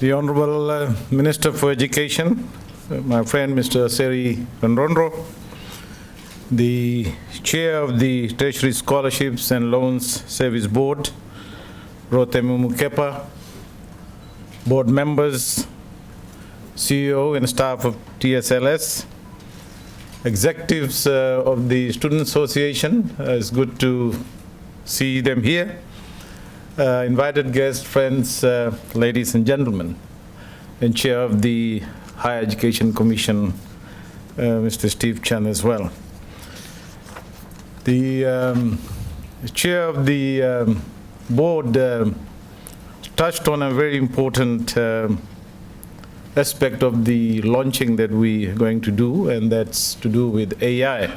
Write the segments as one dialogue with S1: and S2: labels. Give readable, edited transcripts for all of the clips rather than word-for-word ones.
S1: The Honorable Minister for Education, my friend Mr. Aseri Radrodro, the Chair of the Treasury Scholarships and Loans Service Board, Rotemu Mukepa, board members, CEO and staff of TSLS, executives of the Student Association. It's good to see them here. Invited guests, friends, ladies and gentlemen, and Chair of the Higher Education Commission, Mr. Steve Chan as well. The Chair of the board touched on a very important aspect of the launching that we are going to do, and that's to do with AI.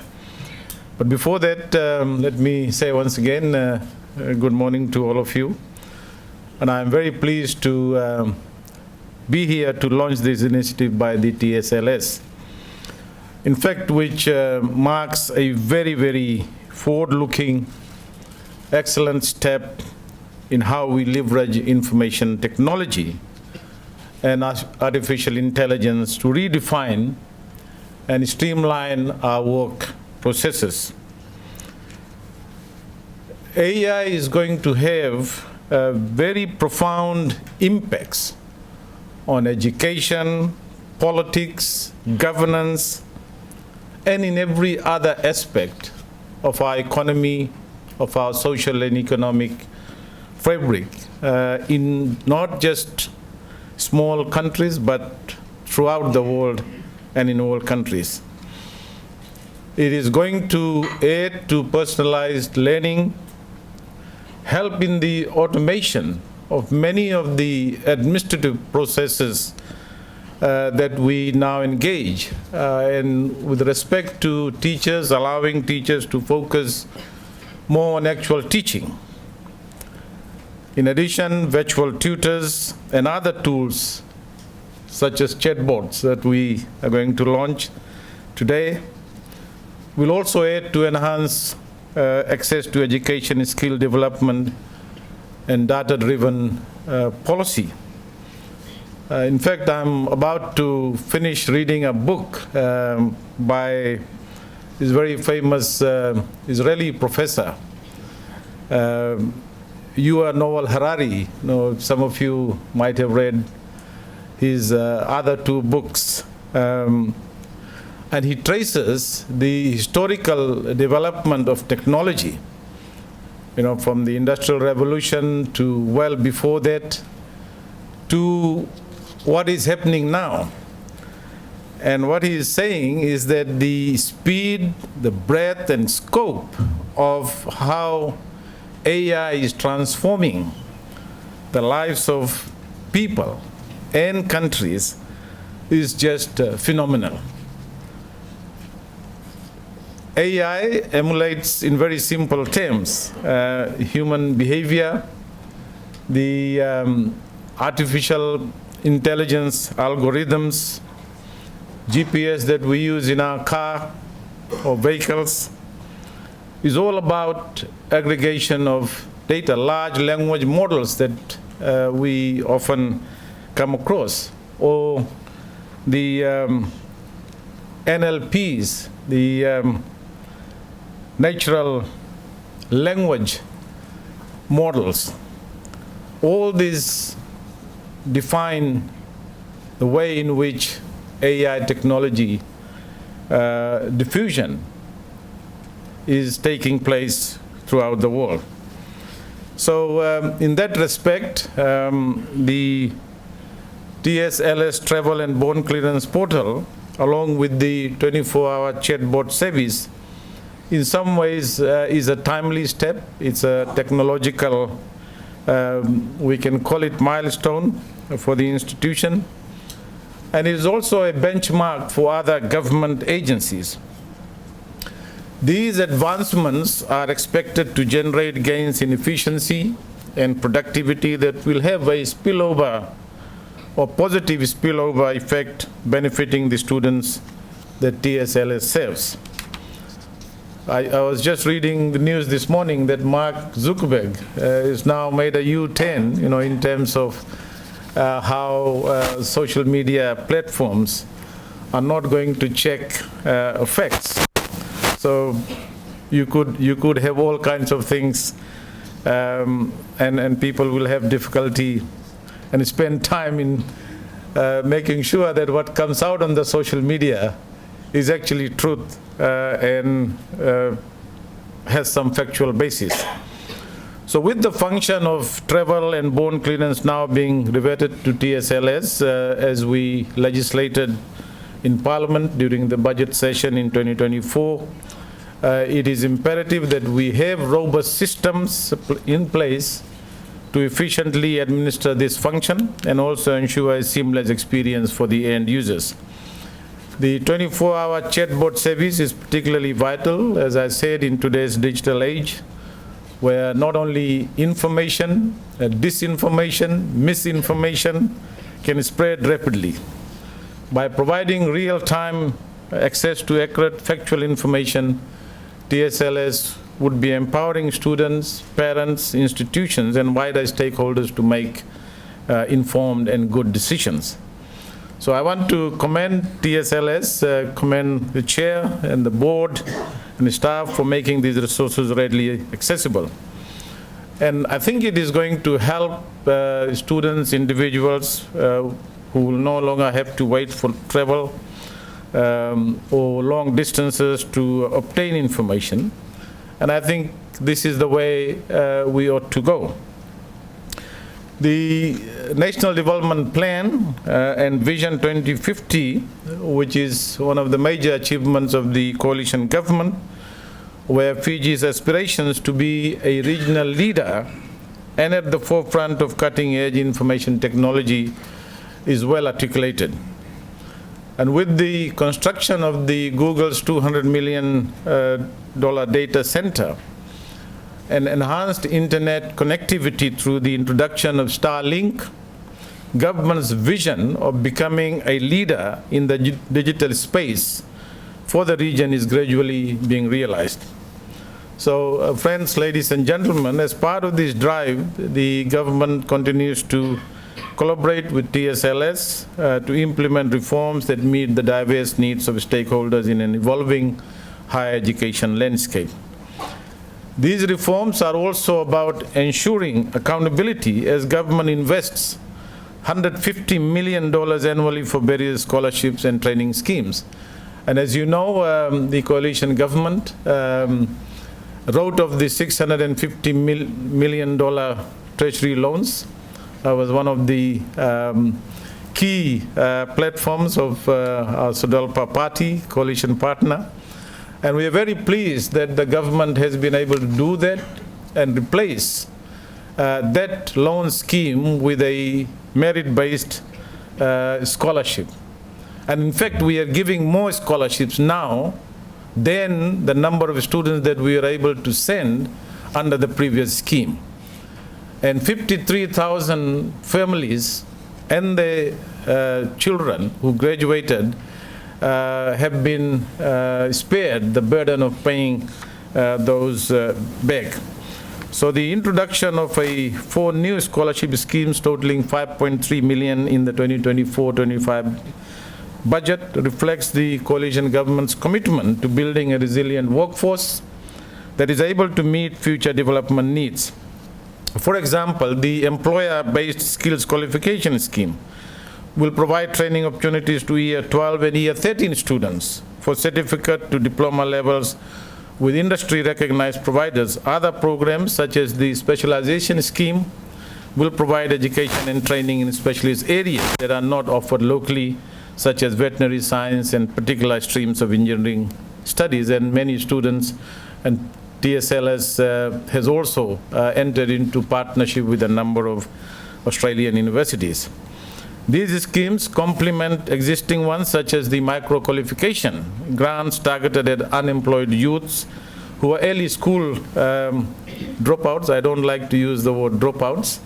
S1: But before that, let me say once again, good morning to all of you. And I'm very pleased to be here to launch this initiative by the TSLS. In fact, which marks a very, very forward-looking, excellent step in how we leverage information technology and artificial intelligence to redefine and streamline our work processes. AI is going to have very profound impacts on education, politics, governance, and in every other aspect of our economy, of our social and economic fabric, in not just small countries, but throughout the world and in all countries. It is going to aid to personalized learning, help in the automation of many of the administrative processes that we now engage, and with respect to teachers, allowing teachers to focus more on actual teaching. In addition, virtual tutors and other tools such as chatbots that we are going to launch today will also aid to enhance access to education, skill development, and data-driven policy. In fact, I'm about to finish reading a book by this very famous Israeli professor, Noel Harari. Some of you might have read his other two books. And he traces the historical development of technology, from the Industrial Revolution to well before that, to what is happening now. And what he is saying is that the speed, the breadth, and scope of how AI is transforming the lives of people and countries is just phenomenal. AI emulates, in very simple terms, human behavior. The artificial intelligence algorithms, GPS that we use in our car or vehicles, is all about aggregation of data, large language models that we often come across, or the NLPs, the natural language models. All these define the way in which AI technology diffusion is taking place throughout the world. So in that respect, the TSLS Travel and Bond Clearance Portal, along with the 24-hour chatbot service, in some ways is a timely step. It's a technological, we can call it milestone for the institution. And it is also a benchmark for other government agencies. These advancements are expected to generate gains in efficiency and productivity that will have a spillover or positive spillover effect benefiting the students that TSLS serves. I was just reading the news this morning that Mark Zuckerberg is now made a U-turn, in terms of how social media platforms are not going to check facts. So you could have all kinds of things, and people will have difficulty and spend time in making sure that what comes out on the social media is actually truth and has some factual basis. So with the function of travel and bond clearance now being reverted to TSLS, as we legislated in Parliament during the budget session in 2024, it is imperative that we have robust systems in place to efficiently administer this function and also ensure a seamless experience for the end users. The 24-hour chatbot service is particularly vital, as I said, in today's digital age, where not only information, disinformation, misinformation can spread rapidly. By providing real-time access to accurate factual information, TSLS would be empowering students, parents, institutions, and wider stakeholders to make informed and good decisions. So I want to commend TSLS, commend the chair and the board and the staff for making these resources readily accessible. And I think it is going to help students, individuals who will no longer have to wait for travel or long distances to obtain information. And I think this is the way we ought to go. The National Development Plan and Vision 2050, which is one of the major achievements of the coalition government, where Fiji's aspirations to be a regional leader and at the forefront of cutting-edge information technology is well articulated. And with the construction of the Google's $200 million data center and enhanced internet connectivity through the introduction of Starlink, government's vision of becoming a leader in the digital space for the region is gradually being realized. So, friends, ladies and gentlemen, as part of this drive, the government continues to collaborate with TSLS to implement reforms that meet the diverse needs of stakeholders in an evolving higher education landscape. These reforms are also about ensuring accountability as government invests $150 million annually for various scholarships and training schemes. And as you know, the coalition government wrote of the $650 million treasury loans. Was one of the key platforms of our Sodalpa party, coalition partner. And we are very pleased that the government has been able to do that and replace that loan scheme with a merit-based scholarship. And in fact, we are giving more scholarships now than the number of students that we are able to send under the previous scheme. And 53,000 families and their children who graduated have been spared the burden of paying those back. So the introduction of 4 new scholarship schemes totaling $5.3 million in the 2024-25 budget reflects the coalition government's commitment to building a resilient workforce that is able to meet future development needs. For example, the employer-based skills qualification scheme will provide training opportunities to year 12 and year 13 students for certificate to diploma levels with industry-recognized providers. Other programs, such as the specialization scheme, will provide education and training in specialist areas that are not offered locally, such as veterinary science and particular streams of engineering studies. And many students and TSLS has also entered into partnership with a number of Australian universities. These schemes complement existing ones, such as the micro-qualification grants targeted at unemployed youths who are early school dropouts. I don't like to use the word dropouts,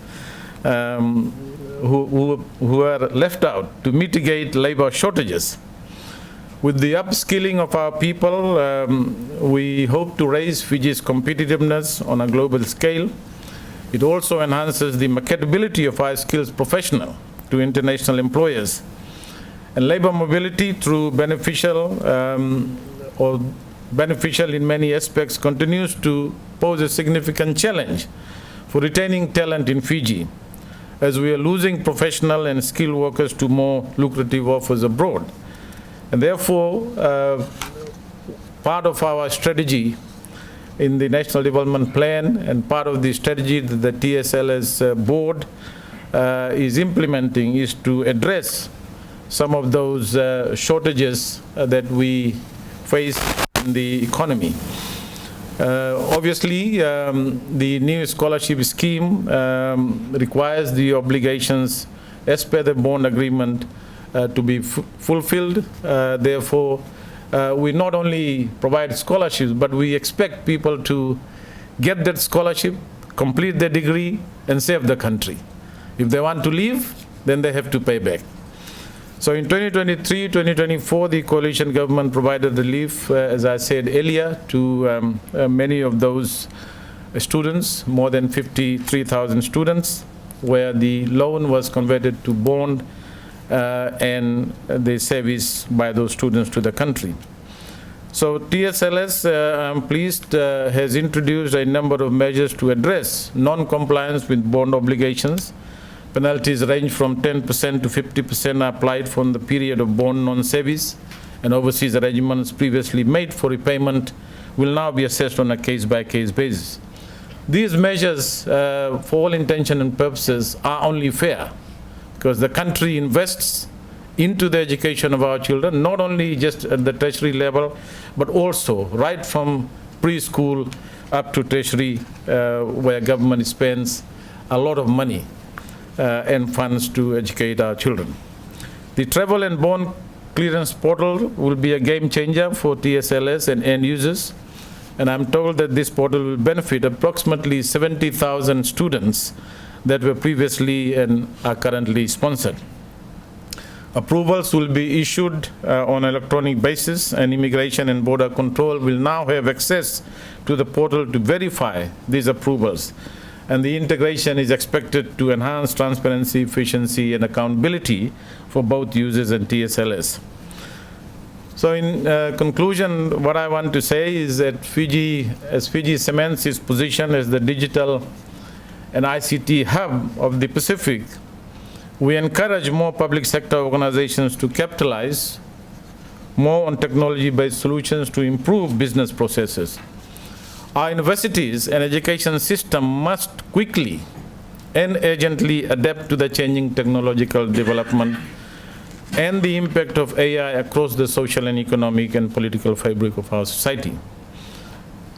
S1: who are left out to mitigate labor shortages. With the upskilling of our people, we hope to raise Fiji's competitiveness on a global scale. It also enhances the marketability of our skills professionals to international employers. And labor mobility through beneficial in many aspects continues to pose a significant challenge for retaining talent in Fiji, as we are losing professional and skilled workers to more lucrative offers abroad. And therefore, part of our strategy in the National Development Plan and part of the strategy that the TSLS board is implementing is to address some of those shortages that we face in the economy. Obviously, the new scholarship scheme requires the obligations as per the bond agreement to be fulfilled. Therefore, we not only provide scholarships, but we expect people to get that scholarship, complete their degree, and save the country. If they want to leave, then they have to pay back. So in 2023-2024, the coalition government provided relief, as I said earlier, to many of those students, more than 53,000 students, where the loan was converted to bond and the service by those students to the country. So TSLS, I'm pleased, has introduced a number of measures to address non-compliance with bond obligations. Penalties range from 10% to 50% are applied from the period of bond non-service, and overseas arrangements previously made for repayment will now be assessed on a case-by-case basis. These measures, for all intention and purposes, are only fair, because the country invests into the education of our children, not only just at the tertiary level, but also right from preschool up to tertiary, where government spends a lot of money and funds to educate our children. The travel and bond clearance portal will be a game changer for TSLS and end users, and I'm told that this portal will benefit approximately 70,000 students that were previously and are currently sponsored. Approvals will be issued on an electronic basis, and Immigration and Border Control will now have access to the portal to verify these approvals. And the integration is expected to enhance transparency, efficiency, and accountability for both users and TSLS. So in conclusion, what I want to say is that Fiji cements its position as the digital and ICT hub of the Pacific, we encourage more public sector organizations to capitalize more on technology-based solutions to improve business processes. Our universities and education system must quickly and urgently adapt to the changing technological development and the impact of AI across the social and economic and political fabric of our society.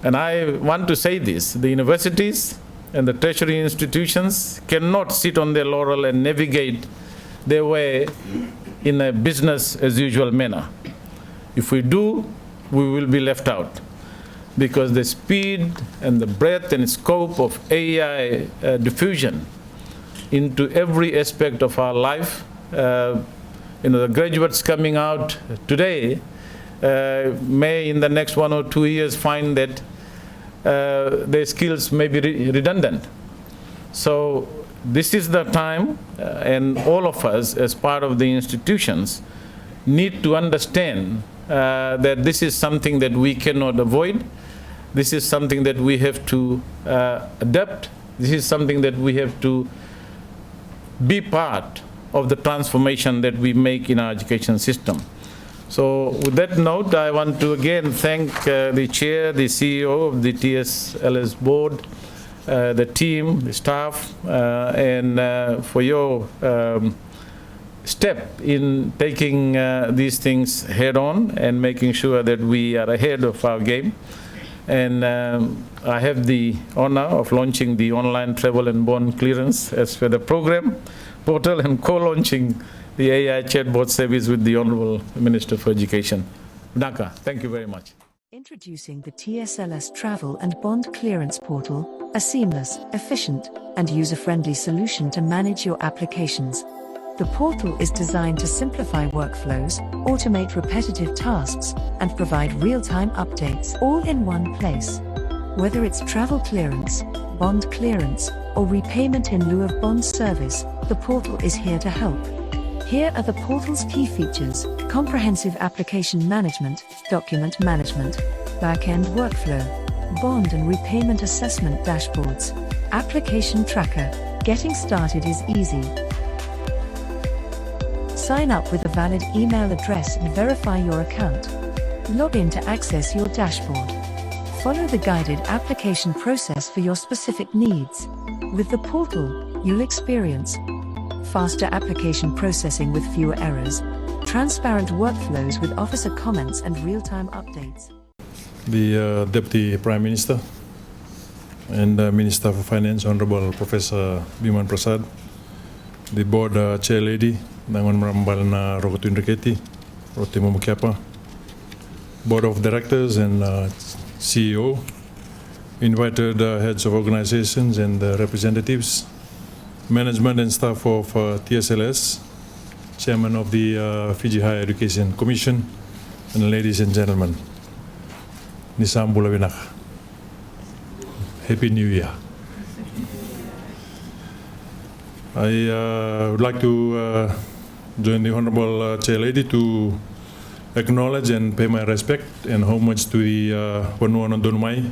S1: And I want to say this, the universities and the tertiary institutions cannot sit on their laurel and navigate their way in a business as usual manner. If we do, we will be left out, because the speed and the breadth and scope of AI diffusion into every aspect of our life, the graduates coming out today may in the next 1 or 2 years find that their skills may be redundant. So this is the time, and all of us as part of the institutions need to understand that this is something that we cannot avoid. This is something that we have to adapt. This is something that we have to be part of the transformation that we make in our education system. So with that note, I want to again thank the chair, the CEO of the TSLS board, the team, the staff, and for your step in taking these things head on and making sure that we are ahead of our game. And I have the honor of launching the online travel and bond clearance as per the program portal, and co-launching the AI chatbot service with the Honorable Minister for Education. Naka, thank you very much.
S2: Introducing the TSLS Travel and Bond Clearance Portal, a seamless, efficient, and user-friendly solution to manage your applications. The portal is designed to simplify workflows, automate repetitive tasks, and provide real-time updates all in one place. Whether it's travel clearance, bond clearance, or repayment in lieu of bond service, the portal is here to help. Here are the portal's key features: comprehensive application management, document management, back-end workflow, bond and repayment assessment dashboards, application tracker. Getting started is easy. Sign up with a valid email address and verify your account. Log in to access your dashboard. Follow the guided application process for your specific needs. With the portal, you'll experience faster application processing with fewer errors, transparent workflows with officer comments and real-time updates.
S3: The Deputy Prime Minister and Minister for Finance, Honorable Professor Biman Prasad, the Board Chair Lady, Nangon Marambal na Rogotu Enrichment, Rote Momokiapa, Board of Directors and CEO, invited heads of organizations and representatives, management and staff of TSLS, Chairman of the Fiji Higher Education Commission, and ladies and gentlemen, Nisam Bulawinak. Happy New Year. I would like to join the Honorable Chair Lady to acknowledge and pay my respect and homage to the Wanuan Donmai,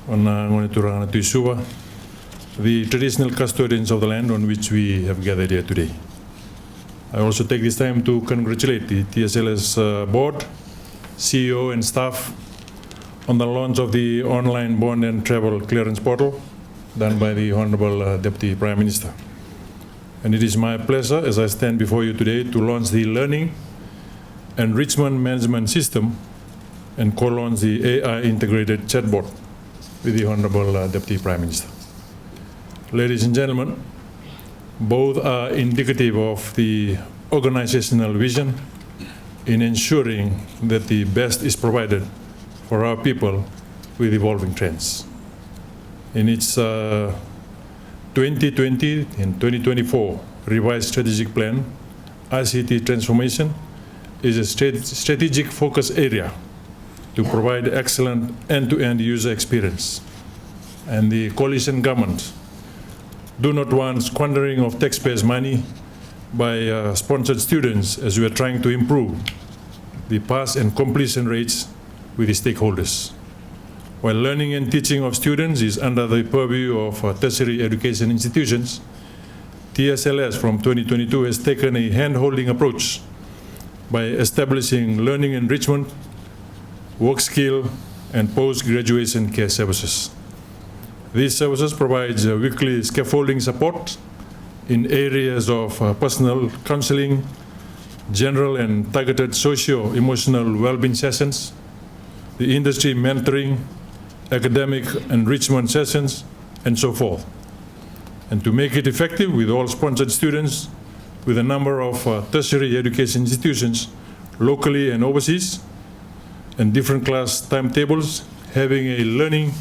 S3: on Suva, the traditional custodians of the land on which we have gathered here today. I also take this time to congratulate the TSLS board, CEO and staff on the launch of the online bond and travel clearance portal done by the Honorable Deputy Prime Minister. And it is my pleasure as I stand before you today to launch the Learning Enrichment Management System and co-launch the AI integrated Chatbot with the Honorable Deputy Prime Minister. Ladies and gentlemen, both are indicative of the organizational vision in ensuring that the best is provided for our people with evolving trends. In its 2020 and 2024 revised strategic plan, ICT transformation is a strategic focus area to provide excellent end-to-end user experience. And the coalition government do not want squandering of taxpayers' money by sponsored students as we are trying to improve the pass and completion rates with the stakeholders. While learning and teaching of students is under the purview of tertiary education institutions, TSLS from 2022 has taken a hand-holding approach by establishing learning enrichment, work skill, and post-graduation care services. These services provide weekly scaffolding support in areas of personal counseling, general and targeted socio-emotional well-being sessions, the industry mentoring, academic enrichment sessions, and so forth. And to make it effective with all sponsored students, with a number of tertiary education institutions, locally and overseas, and different class timetables, having a learning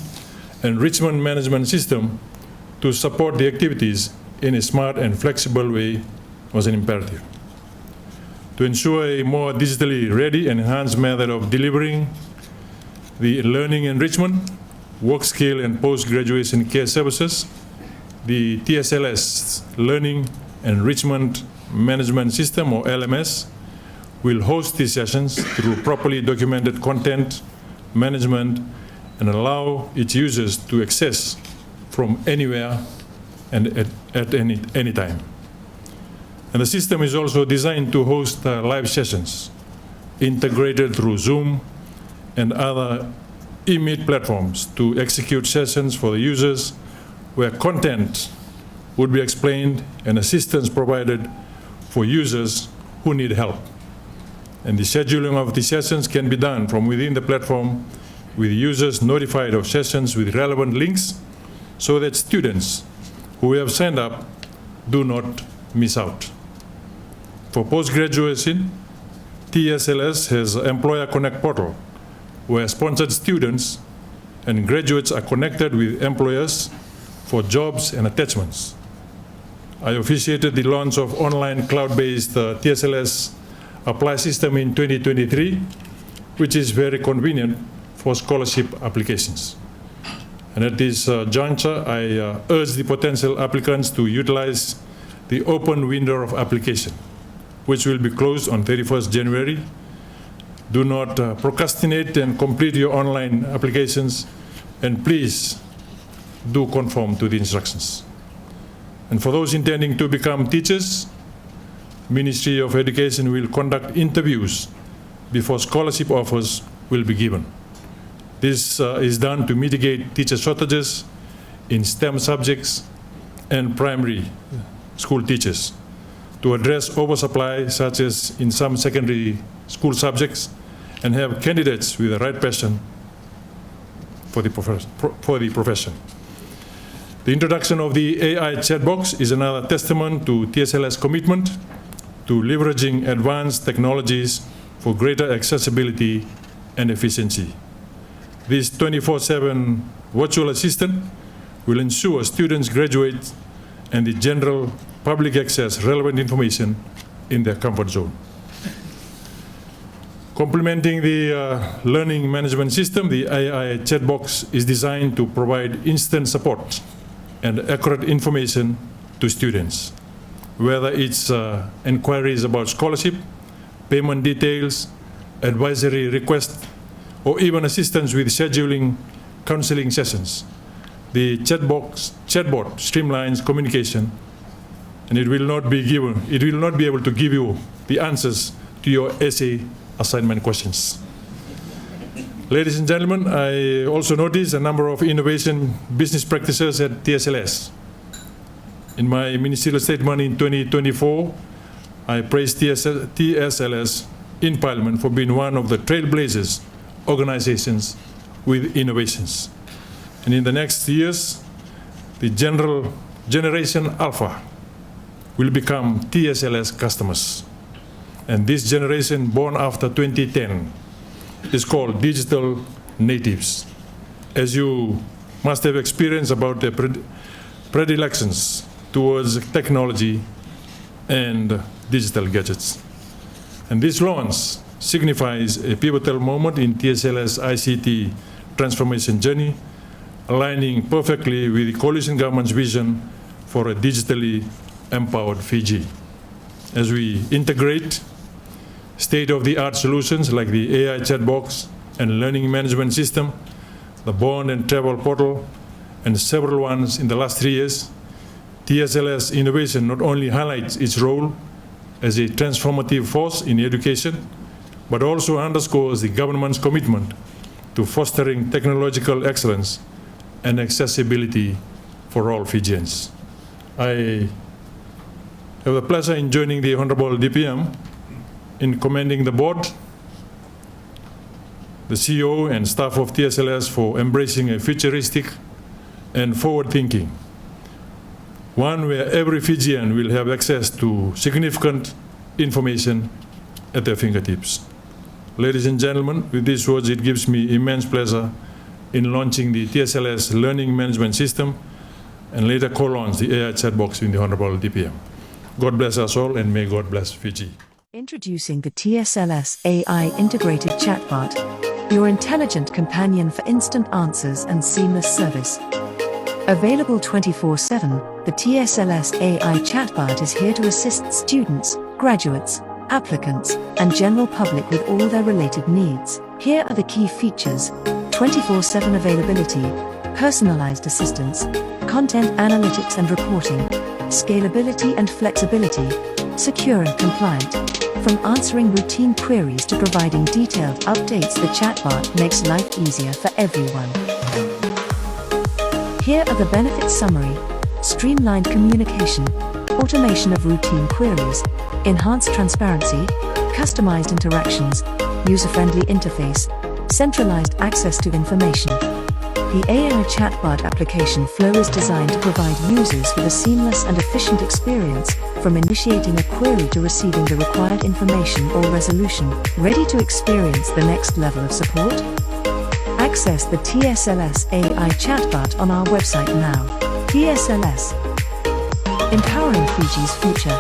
S3: enrichment management system to support the activities in a smart and flexible way was an imperative. To ensure a more digitally ready and enhanced method of delivering the learning enrichment, work skill and post-graduation care services, the TSLS Learning Enrichment Management System, or LMS, will host these sessions through properly documented content management and allow its users to access from anywhere and at any time. And the system is also designed to host live sessions integrated through Zoom and other e-meet platforms to execute sessions for the users where content would be explained and assistance provided for users who need help. And the scheduling of the sessions can be done from within the platform with users notified of sessions with relevant links so that students who have signed up do not miss out. For post-graduation, TSLS has Employer Connect portal, where sponsored students and graduates are connected with employers for jobs and attachments. I officiated the launch of online cloud-based TSLS Apply system in 2023, which is very convenient for scholarship applications. And at this juncture, I urge the potential applicants to utilize the open window of application, which will be closed on 31st January. Do not procrastinate and complete your online applications, and please do conform to the instructions. And for those intending to become teachers, Ministry of Education will conduct interviews before scholarship offers will be given. This is done to mitigate teacher shortages in STEM subjects and primary school teachers, to address oversupply such as in some secondary school subjects, and have candidates with the right passion for the profession. The introduction of the AI chat box is another testament to TSLS commitment to leveraging advanced technologies for greater accessibility and efficiency. This 24/7 virtual assistant will ensure students graduate and the general public access relevant information in their comfort zone. Complementing the learning management system, the AI chat box is designed to provide instant support and accurate information to students, whether it's inquiries about scholarship, payment details, advisory requests, or even assistance with scheduling counseling sessions. The chatbot streamlines communication, and it will not be able to give you the answers to your essay assignment questions. Ladies and gentlemen, I also noticed a number of innovation business practices at TSLS. In my ministerial statement in 2024, I praised TSLS in Parliament for being one of the trailblazers organizations with innovations. And in the next years, the Generation Alpha will become TSLS customers. And this generation born after 2010 is called digital natives. As you must have experienced about their predilections towards technology and digital gadgets. And this launch signifies a pivotal moment in TSLS ICT transformation journey, aligning perfectly with the coalition government's vision for a digitally empowered Fiji. As we integrate state-of-the-art solutions like the AI chat box and learning management system, the bond and travel portal, and several ones in the last 3 years, TSLS innovation not only highlights its role as a transformative force in education, but also underscores the government's commitment to fostering technological excellence and accessibility for all Fijians. I have the pleasure in joining the Honorable DPM in commending the board, the CEO and staff of TSLS for embracing a futuristic and forward-thinking, one where every Fijian will have access to significant information at their fingertips. Ladies and gentlemen, with these words, it gives me immense pleasure in launching the TSLS learning management system and later co-launch the AI chat box in the Honorable DPM. God bless us all, and may God bless Fiji.
S2: Introducing the TSLS AI Integrated Chatbot, your intelligent companion for instant answers and seamless service. Available 24/7, the TSLS AI Chatbot is here to assist students, graduates, applicants, and general public with all their related needs. Here are the key features: 24/7 availability, personalized assistance, content analytics and reporting, scalability and flexibility, secure and compliant. From answering routine queries to providing detailed updates, the chatbot makes life easier for everyone. Here are the benefits summary: streamlined communication, automation of routine queries, enhanced transparency, customized interactions, user-friendly interface, centralized access to information. The AI chatbot application flow is designed to provide users with a seamless and efficient experience, from initiating a query to receiving the required information or resolution. Ready to experience the next level of support? Access the TSLS AI chatbot on our website now. TSLS, empowering Fiji's future.